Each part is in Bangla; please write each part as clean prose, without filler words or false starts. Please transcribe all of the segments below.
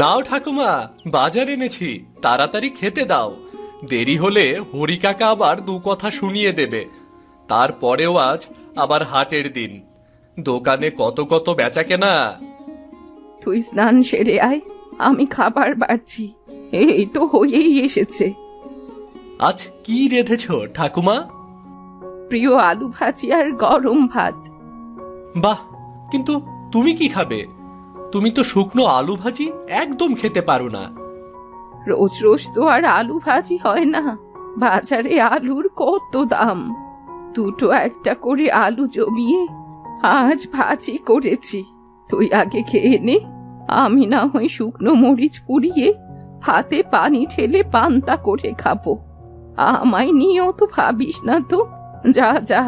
নাও ঠাকুমা, বাজার এনেছি, তাড়াতাড়ি খেতে দাও। দেরি হলে হরি কাকা আবার দু কথা শুনিয়ে দেবে। তারপরেও আজ আবার হাটের দিন, দোকানে কত কত বেচা কেনা। তুই স্নান সেরে আয়, আমি খাবার বাড়ছি। এই তো হয়েই এসেছে। আজ কি রেঁধেছ ঠাকুমা? প্রিয় আলু ভাজি আর গরম ভাত। বাহ, কিন্তু তুমি কি খাবে? তুমি তো শুকনো আলু ভাজি একদম খেতে পারো না। রোজ রোজ তো আর আলু ভাজি হয় না, বাজারে আলুর কত দাম। দুটো একটা করে আলু জমিয়ে আজ ভাজি করেছি। তুই আগে খেয়ে নে, আমি না হয় শুকনো মরিচ পুড়িয়ে ভাতে পানি ঢেলে পান্তা করে খাবো। আমায় নিয়েও তো ভাবিস না তো। যা যা,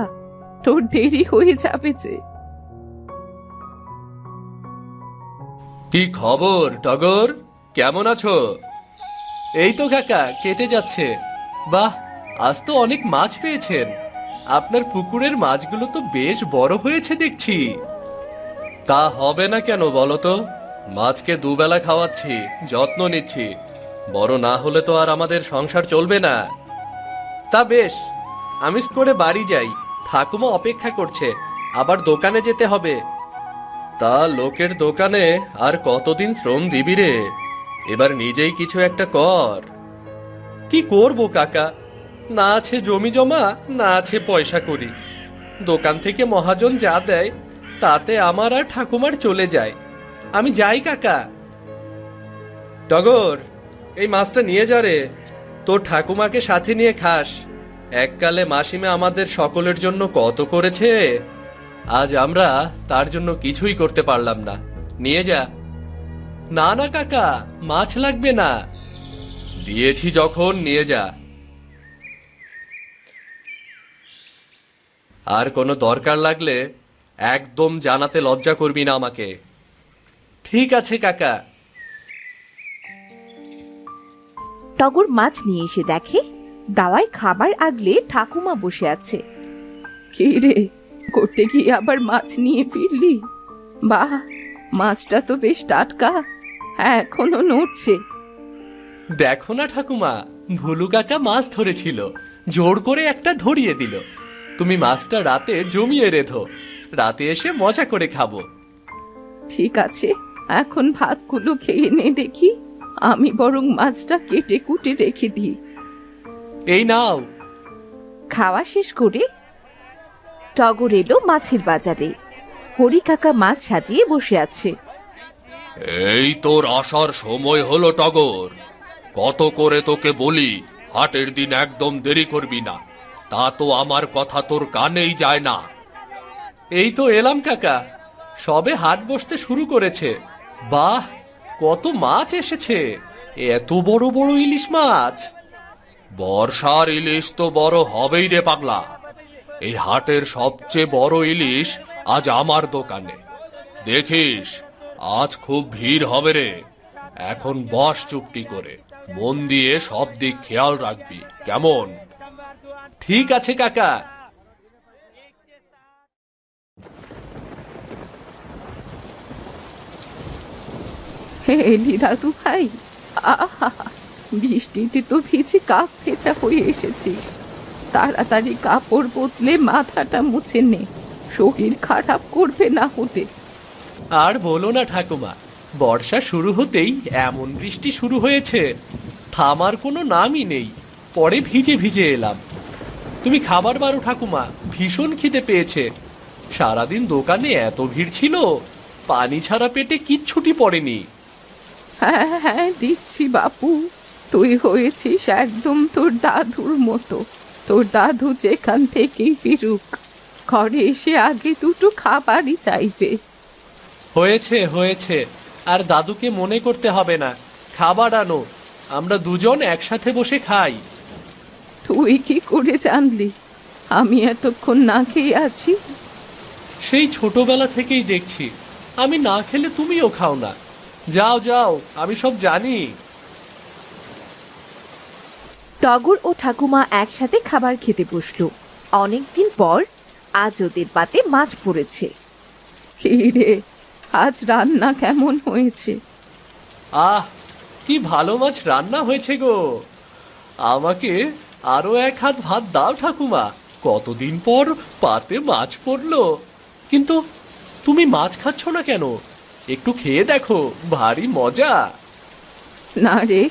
তোর দেরি হয়ে যাবে যে। কি খবর টগর, কেমন আছো? এই তো কাকা, কেটে যাচ্ছে। বাহ, আজ তো অনেক মাছ পেয়েছেন। আপনার পুকুরের মাছগুলো তো বেশ বড় হয়েছে দেখছি। তা হবে না কেন বলো তো? মাছকে দুবেলা খাওয়াচ্ছি, যত্ন নিচ্ছি। বড় না হলে তো আর আমাদের সংসার চলবে না। তা বেশ, আমি করে বাড়ি যাই, ঠাকুমা অপেক্ষা করছে, আবার দোকানে যেতে হবে। তা লোকের দোকানে আর কতদিন শ্রম দিবি রে? এবার নিজেই কিছু একটা কর। কি করব কাকা, না আছে জমি জমা, না আছে পয়সা করি। দোকান থেকে মহাজন যা দেয় তাতে আমার আর ঠাকুমার চলে যায়। আমি যাই কাকা। টগর, এই মাছটা নিয়ে যা রে, তোর ঠাকুমাকে সাথে নিয়ে খাস। এককালে মাসিমা আমাদের সকলের জন্য কত করেছে, আজ আমরা তার জন্য কিছুই করতে পারলাম না। নিয়ে যা। না না কাকা, মাছ লাগবে না, দিয়েছি যখন নিয়ে যা। আর কোনো দরকার লাগলে একদম জানাতে লজ্জা করবি না আমাকে। ঠিক আছে কাকা। টগর মাছ নিয়ে এসে দেখে দাওয়ায় খাবার আগলে ঠাকুমা বসে আছে। কি রে, করতে গিয়ে আবার মাছ নিয়ে ফিরলি? বাহ, মাছটা তো বেশ টাটকা, এখনো নড়ছে। দেখো না ঠাকুমা, ভুলু কাকা মাছ ধরেছিল, জোর করে একটা ধরিয়ে দিল। তুমি মাছটা রাতে জমিয়ে রেধো, রাতে এসে মজা করে খাবো। ঠিক আছে, এখন ভাতগুলো খেয়ে নে দেখি। আমি বরং মাছটা কেটে কুটে রেখে দিই। এই নাও। খাওয়া শেষ করে টগর এলো মাছের বাজারে। হরি কাকা মাছ সাজিয়ে বসে আছে। এই তোর আসার সময় হলো টগর, কত করে তোকে বলি হাটের দিন একদম দেরি করবি না, তা তো আমার কথা তোর কানেই যায় না। এই তো এলাম কাকা, সবে হাট বসতে শুরু করেছে। বাহ, কত মাছ এসেছে, এত বড় বড় ইলিশ মাছ। বর্ষার ইলিশ তো বড় হবেই রে পাগলা। এই হাটের সবচেয়ে বড় ইলিশ আজ আমার দোকানে। দেখিস, আজ খুব ভিড় হবে রে। এখন বস চুপটি করে, মন দিয়ে সব দিক খেয়াল রাখবি, কেমন? ঠিক আছে কাকা। এলি দাদু ভাই, আহা, বৃষ্টিতে তো ভিজে কাপ ভেজা হয়ে এসেছিস। তাড়াতাড়ি কাপড় বদলে মাথাটা মুছে নে, শরীর খারাপ করবে না হতে। আর বলো না ঠাকুমা, বর্ষা শুরু হতেই এমন বৃষ্টি শুরু হয়েছে, থামার কোনো নামই নেই। পরে ভিজে ভিজে এলাম। তুমি খাবার বারো ঠাকুমা, ভীষণ খিদে পেয়েছে। সারাদিন দোকানে এত ভিড় ছিল, পানি ছাড়া পেটে কিচ্ছুটি পড়েনি। হ্যাঁ হ্যাঁ, দিচ্ছি বাপু। তুই হয়েছিস একদম তোর দাদুর মতো। তোর দাদু যেখান থেকেই ফিরুক, ঘরে এসে আগে দুটো খাবারই চাইবে। হয়েছে হয়েছে, আর দাদুকে মনে করতে হবে না। খাবার আনো, আমরা দুজন একসাথে বসে খাই। তুই কি করে জানলি আমি এতক্ষণ না খেয়ে আছি? সেই ছোটবেলা থেকেই দেখছি, আমি না খেলে তুমিও খাও না। যাও যাও, আমি সব জানি। টগর ও ঠাকুমা একসাথে খাবার খেতে বসলো। অনেকদিন পর আজ ওদের পাতে মাছ পড়েছে। কি রে, আজ রান্না কেমন হয়েছে? আহ, কি ভালো মাছ রান্না হয়েছে গো। আমাকে আরো এক হাত ভাত দাও ঠাকুমা, কতদিন পর পাতে মাছ পড়লো। কিন্তু তুমি মাছ খাচ্ছ না কেন? একটু খেয়ে দেখো, ভারী মজা। না রে,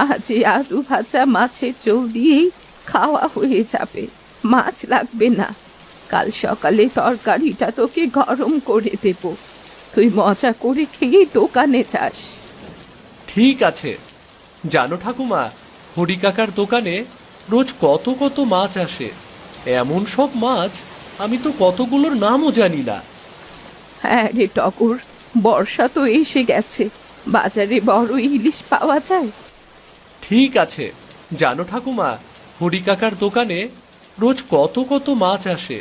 আজ এই আলু ভাজা মাছের ঝোল দিয়েই খাওয়া হয়ে যাবে, মাছ লাগবে না। কাল সকালে তরকারিটা তোকে গরম করে দেব, তুই মজা করে খেয়ে দোকানে যাস। ঠিক আছে। জানো ঠাকুমা, হরি কাকার দোকানে রোজ কত কত মাছ আসে। এমন সব মাছ আমি তো কতগুলোর নামও জানি না। হ্যাঁ রে টগর, বর্ষা তো এসে গেছে, বাজারে বড় ইলিশ পাওয়া যায়। ঠিক আছে। জানো ঠাকুমা, হরি কাকার দোকানে রোজ কত কত মাছ আসে।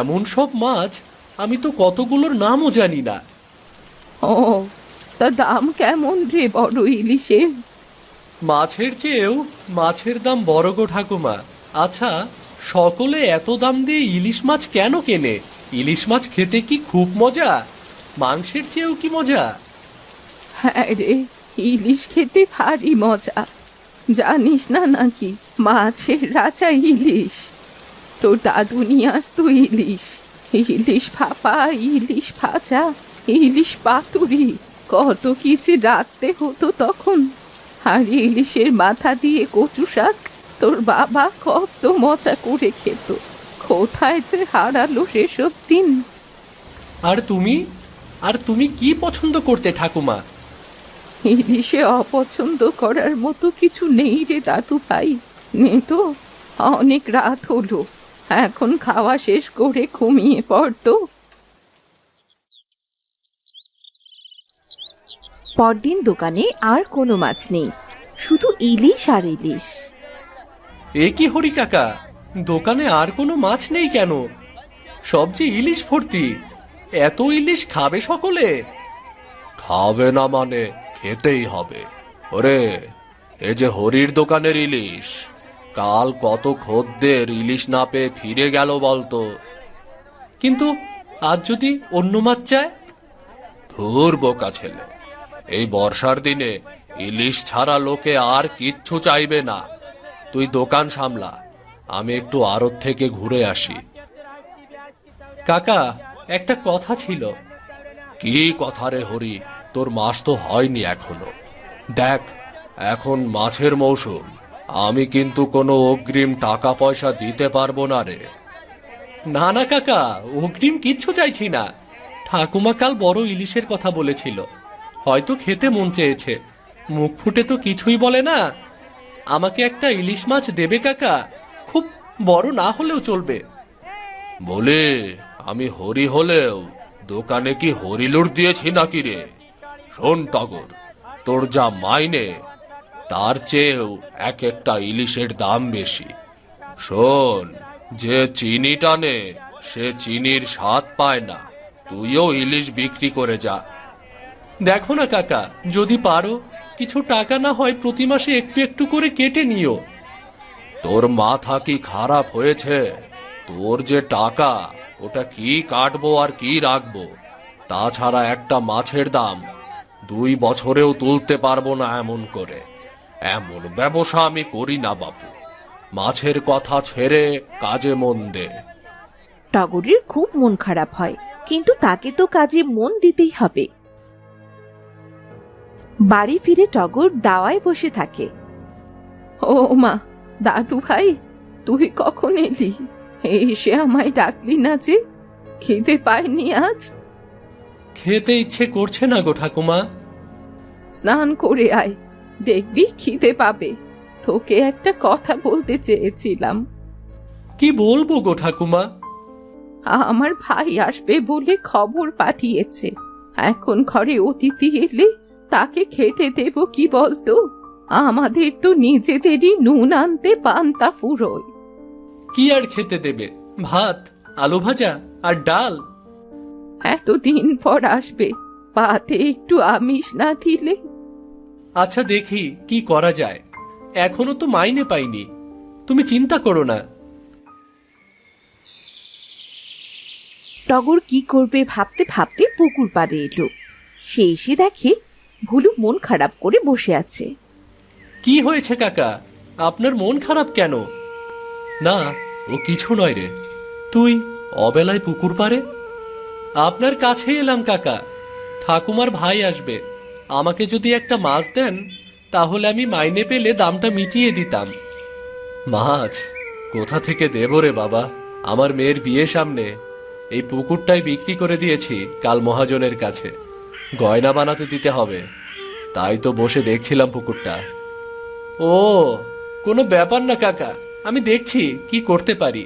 এমন সব মাছ আমি তো কতগুলোর নামও জানি না। ও, তা দাম কেমন রে বড় ইলিশের? মাছের চেয়েও মাছের দাম বড় গো ঠাকুমা। আচ্ছা, সকলে এত দাম দিয়ে ইলিশ মাছ কেন কেনে? ইলিশ মাছ খেতে কি খুব মজা? মাংসের চেয়েও কি মজা? হ্যাঁ রে, ইলিশ খেতে ভারী মজা। জানিস না নাকি, মাছের রাজা ইলিশ। তোর দাদু নিয়ে আসতো ইলিশ, ইলিশ ভাপা, ইলিশ ভাজা, ইলিশ পাতুরি, কত কিছু রাখতে হতো তখন। আর ইলিশের মাথা দিয়ে কচু শাক তোর বাবা কত মজা করে খেত। কোথায় যে হারালো সেসব দিন। আর তুমি, আর তুমি কি পছন্দ করতে ঠাকুমা? ইলিশে অপছন্দ করার মতো কিছু নেই রে দাদু ভাই। নে তো, অনেক রাত হলো, এখন খাওয়া শেষ করে ঘুমিয়ে পড়তো। পরদিন দোকানে আর কোনো মাছ নেই, শুধু ইলিশ আর ইলিশ। এ কি হরি কাকা, দোকানে আর কোনো মাছ নেই কেন? সব যে ইলিশ ভর্তি। এত ইলিশ খাবে সকলে? খাবে না মানে খেতেই হবে। ওরে, এ যে হরির দোকানের ইলিশ, কাল কত খদ্দের ইলিশ না পেয়ে ফিরে গেল বলতো। কিন্তু আজ যদি অন্য মাছ চায়? ধুর বোকা ছেলে, এই বর্ষার দিনে ইলিশ ছাড়া লোকে আর কিচ্ছু চাইবে না। তুই দোকান সামলা, আমি একটু আড়ত থেকে ঘুরে আসি। কাকা, একটা কথা ছিল। কি কথা রে হরি? তোর মাস তো হয়নি এখনো। দেখ, এখন মাছের মৌসুম, আমি কিন্তু কোনো অগ্রিম টাকা পয়সা দিতে পারবো না রে। না না কাকা, অগ্রিম কিচ্ছু চাইছি না। ঠাকুমা কাল বড় ইলিশের কথা বলেছিল, হয়তো খেতে মন চেয়েছে, মুখ ফুটে তো কিছুই বলে না। আমাকে একটা ইলিশ মাছ দেবে কাকা? খুব বড় না হলেও চলবে। বলে আমি হরি হলেও দোকানে কি হরিলুর দিয়েছি নাকি রে? শোন টগর, তোর যা মাইনে তার চেয়েও এক একটা ইলিশের দাম বেশি। শোন, যে চিনি টানে সে চিনির স্বাদ পায় না। তুইও ইলিশ বিক্রি করে যা। দেখো না কাকা, যদি পারো কিছু টাকা না হয় প্রতি মাসে একটু একটু করে কেটে নিও। তোর মাথা কি খারাপ হয়েছে? তোর যে টাকা, ওটা কি কাটবো আর কি রাখবো? তাছাড়া একটা মাছের দাম 2 বছরেও তুলতে পারবো না এমন করে। এমন ব্যবসা আমি করি না বাপু। মাছের কথা ছেড়ে কাজে মন দে। টগরের খুব মন খারাপ হয়, কিন্তু তাকে তো কাজে মন দিতেই হবে। বাড়ি ফিরে টগর দাওয়ায় বসে থাকে। ও মা, দাদু ভাই, তুই কখন এলি? এসে আমায় ডাকলি না যে? খিদে পায়নি আজ? খেতে ইচ্ছে করছে না গো ঠাকুমা। স্নান করে আয়, দেখবি খিদে পাবে। তোকে একটা কথা বলতে চেয়েছিলাম। কি বলবো গো ঠাকুমা? আমার ভাই আসবে বলে খবর পাঠিয়েছে। এখন ঘরে অতিথি এলে তাকে খেতে দেব কি বলতো? আমাদের তো নিজেদেরই নুন আনতে পান্তা ফুরোয়। কি আর খেতে দেবে? ভাত, আলু ভাজা আর ডাল। এতদিন পর আসবে, পাতে একটু আমিষ না দিলে? আচ্ছা, দেখি কি করা যায়। এখনো তো মাইনে পাইনি, তুমি চিন্তা করো না। টগর কি করবে ভাবতে ভাবতে পুকুর পাড়ে এলো। সে এসে দেখে ভুলু মন খারাপ করে বসে আছে। কি হয়েছে কাকা, আপনার মন খারাপ কেন? না, ও কিছু নয় রে। তুই অবেলায় পুকুর পাড়ে? আপনার কাছে এলাম কাকা, ঠাকুমার ভাই আসবে, আমাকে যদি একটা মাছ দেন তাহলে আমি মাইনে পেলে দামটা মিটিয়ে দিতাম। মাছ কোথা থেকে দেব রে বাবা, আমার মেয়ের বিয়ে সামনে। এই পুকুরটাই বিক্রি করে দিয়েছি কাল মহাজনের কাছে, গয়না বানাতে দিতে হবে, তাই তো বসে দেখছিলাম পুকুরটা। ও, কোনো ব্যাপার না কাকা, আমি দেখছি কি করতে পারি।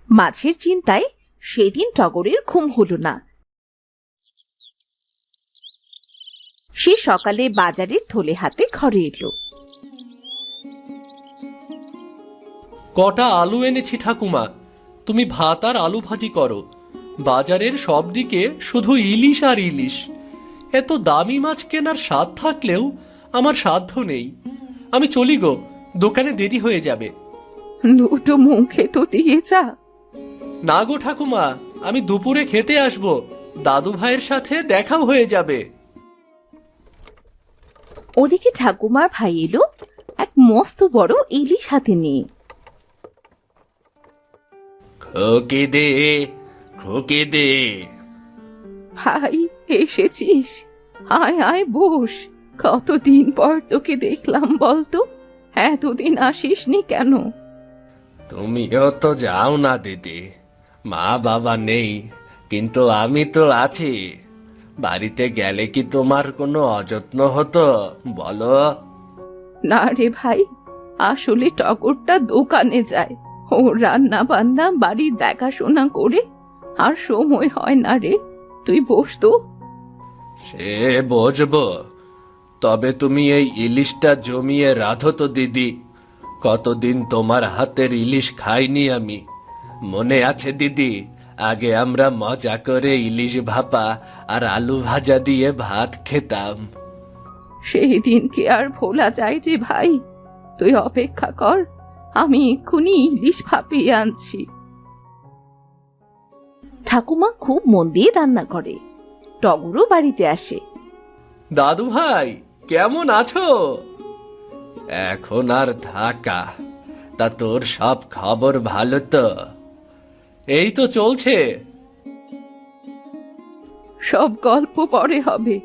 মাছের চিন্তায় সেদিন টগরের ঘুম হলো না। সে সকালে বাজারের থলে হাতে ঘরে এলো। কটা আলু এনেছি ঠাকুমা, তুমি ভাত আর আলু ভাজি করো। বাজারের সব দিকে শুধু ইলিশ আর ইলিশ। এত দামি মাছ কেনার স্বাদ থাকলেও আমার সাধ্য নেই। আমি চলি গো, দোকানে দেরি হয়ে যাবে। দুটো মুখে তো দিয়ে যা। না গো ঠাকুমা, আমি দুপুরে খেতে আসবো, দাদু ভাইয়ের সাথে দেখাও হয়ে যাবে। ওদিকে ঠাকুমার ভাই এলো এক মস্ত বড় ইলিশ হাতে নিয়ে। খোকে দে, খোকে দে। ভাই এসেছিস, আয় আয় বস। কতদিন পর তোকে দেখলাম বলতো, এতদিন আসিসনি কেন? তুমিও তো যাও না দিদি, মা বাবা নেই, কিন্তু আমি তো আছি। বাড়িতে গেলে কি তোমার কোনো অযত্ন হতো বলো? না রে ভাই, আসলে টগরটা দোকানে যায়, ও রান্না বান্না বাড়ির দেখাশোনা করে আর সময় হয় না রে। তুই বস তো। সে বুঝবো, তবে তুমি এই ইলিশটা জমিয়ে রাধো তো দিদি। কতদিন তোমার হাতের ইলিশ খাইনি আমি। মনে আছে দিদি, আগে আমরা মজা করে ইলিশ ভাপা আর আলু ভাজা দিয়ে ভাত খেতাম। সেই দিনকে আর ভোলা যায় রে ভাই? তুই অপেক্ষা কর, আমি এক্ষুনি ইলিশ ভাপিয়ে আনছি। ঠাকুমা খুব মন দিয়ে রান্না করে। টগরও বাড়িতে আসে। দাদু ভাই কেমন আছো? এখন আর থাকা, তা তোর সব খবর ভালো তো? এই তো চলছে। সব গল্প পরে হবে,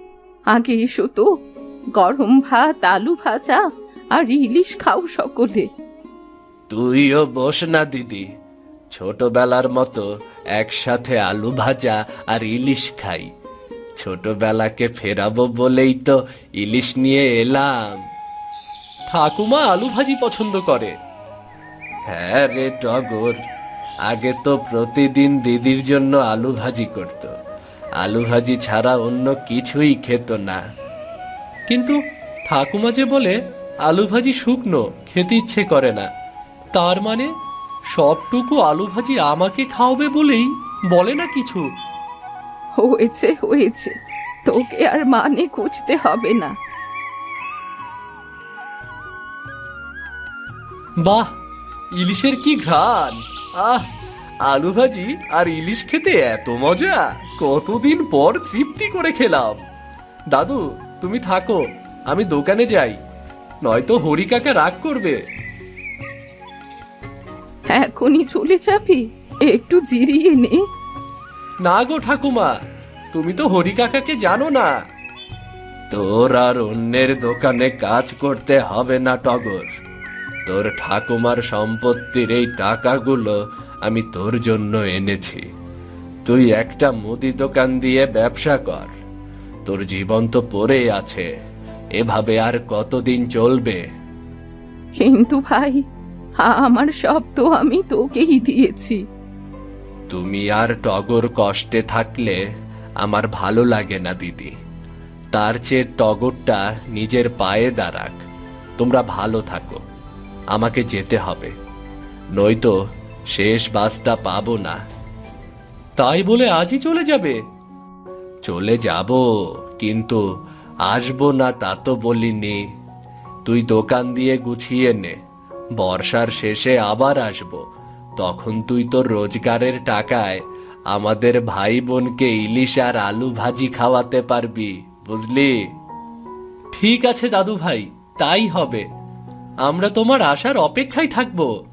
আগে এসো তো। গরম ভাত, আলু ভাজা আর ইলিশ খাও সকলে। তুইও বস না দিদি, ছোটবেলার মতো একসাথে আলু ভাজা আর ইলিশ খাই। ছোটবেলাকে ফেরাবো বলেই তো ইলিশ নিয়ে এলাম। ঠাকুমা আলু ভাজি পছন্দ করে। হ্যাঁ রে টগর, আগে তো প্রতিদিন দিদির জন্য আলু ভাজি করত। আলু ভাজি ছাড়া অন্য কিছুই খেত না। কিন্তু ঠাকুমা যে বলে আলু ভাজি শুকনো, খেতে ইচ্ছে করে না। তার মানে সবটুকু আলু ভাজি আমাকে খাওয়াবে বলেই বলে না কিছু। হয়েছে হয়েছে, তোকে আর মানে খুঁজতে হবে না। বাহ, ইলিশের কি ঘ্রাণ! আহ, আলু ভাজি আর ইলিশ খেতে এত মজা! কতদিন পর তৃপ্তি করে খেলাম। দাদু তুমি থাকো, আমি দোকানে যাই, নয়তো হরি কাকা রাগ করবে। এখনই চলে যাবি? একটু জিরিয়ে নে। না গো ঠাকুমা, তুমি তো হরি কাকাকে জানো না। তোর আর অন্যের দোকানে কাজ করতে হবে না টগর। তোর ঠাকুমার সম্পত্তির এই টাকাগুলো আমি তোর জন্য এনেছি। তুই একটা মুদি দোকান দিয়ে ব্যবসা কর। তোর জীবন তো পড়ে আছে, এভাবে আর কতদিন চলবে? কিন্তু ভাই, আমার সব তো আমি তোকেই দিয়েছি। তুমি আর টগর কষ্টে থাকলে আমার ভালো লাগে না দিদি। তার চেয়ে টগরটা নিজের পায়ে দাঁড়াক। তোমরা ভালো থাকো, আমাকে যেতে হবে, নয়তো শেষ বাসটা পাবো না। তাই বলে আজই চলে যাবে? চলে যাব, কিন্তু আসবো না তা তো বলিনি। তুই দোকান দিয়ে গুছিয়ে নে, বর্ষার শেষে আবার আসবো, তখন তুই তোর রোজগারের টাকায় আমাদের ভাই বোনকে ইলিশ আর আলু ভাজি খাওয়াতে পারবি, বুঝলি? ঠিক আছে দাদু ভাই, তাই হবে। আমরা তোমার আসার অপেক্ষায় থাকবো।